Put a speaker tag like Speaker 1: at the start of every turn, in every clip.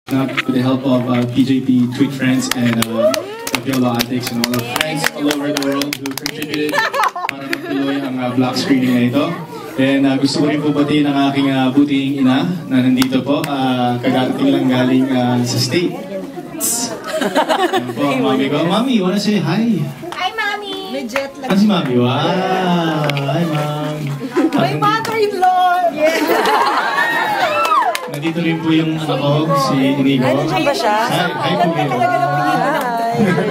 Speaker 1: With the help of PJP Tweet Friends and Tapiola Addicts and all our friends all over the world who contributed para magtuloy ang block screening na ito. And gusto ko rin po batiin ang aking buting ina na nandito po. Kagarating lang galing sa state. Yan po ang mami ko. Mami, wanna say hi?
Speaker 2: Hi, Mami!
Speaker 3: May jet lag.
Speaker 1: Ano si Mami? Wow! Hi, Mom!
Speaker 3: My mother-in-law!
Speaker 1: Nandito rin po yung anak ko, si Inigo.
Speaker 3: Nandiyan ba siya?
Speaker 1: Hi po, Inigo.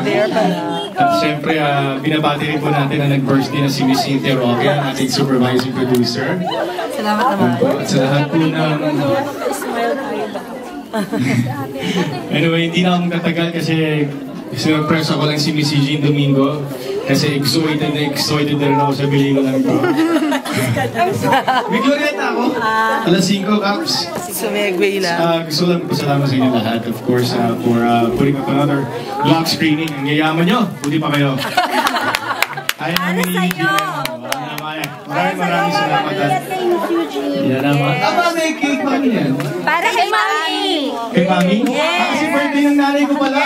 Speaker 3: There pala.
Speaker 1: At syempre, binabati rin po natin na nag-birthday na si Miss Cynthia Roque, ang ating supervising producer.
Speaker 3: Salamat naman.
Speaker 1: At sa lahat po ng... Anyway, hindi na akong katagal kasi sinurpress ako lang si Miss Eugene Domingo. Kasi excited na rin ako sa bilingan ko. May glorieta ako. Alas 5, Caps.
Speaker 3: Sumegway lang.
Speaker 1: Gusto lang pasalamat sa inyo lahat, of course, for putting up another block screening. Ang yayaman nyo, buti pa kayo. Ayaw namin ni Eugene. Maraming salamat. Yan naman. Aba, may cake pa yan.
Speaker 2: Para kay Mami!
Speaker 1: Kay Mami? Kasi birthday ng nanay ko pala.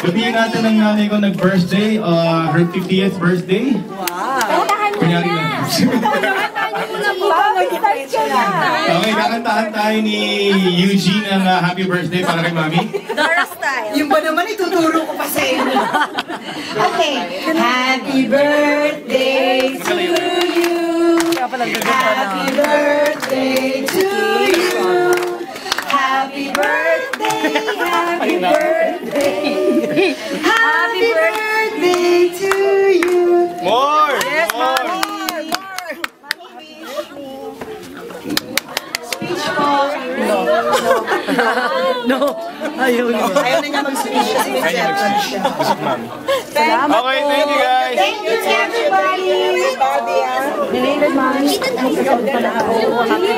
Speaker 1: Gabihin natin ng nanay ko nag-birthday, her 50th birthday.
Speaker 3: Wow!
Speaker 1: Kunyari lang. Okay, kakantahan tayo ni Eugene ang happy birthday para kay Mami.
Speaker 2: Dora style.
Speaker 3: Yung ba naman ituturo ko pa sa inyo? Okay. Happy birthday to you. Happy birthday to you. Happy birthday, happy birthday. Happy birthday to you.
Speaker 1: More!
Speaker 3: Yes, Mommy. Speech mo. No. Ayaw na niya mag-speech kasi may set.
Speaker 1: Gusto ko, Mami.
Speaker 3: Okay,
Speaker 1: thank you guys.
Speaker 3: Thank you everybody. Belated Mommy. Happy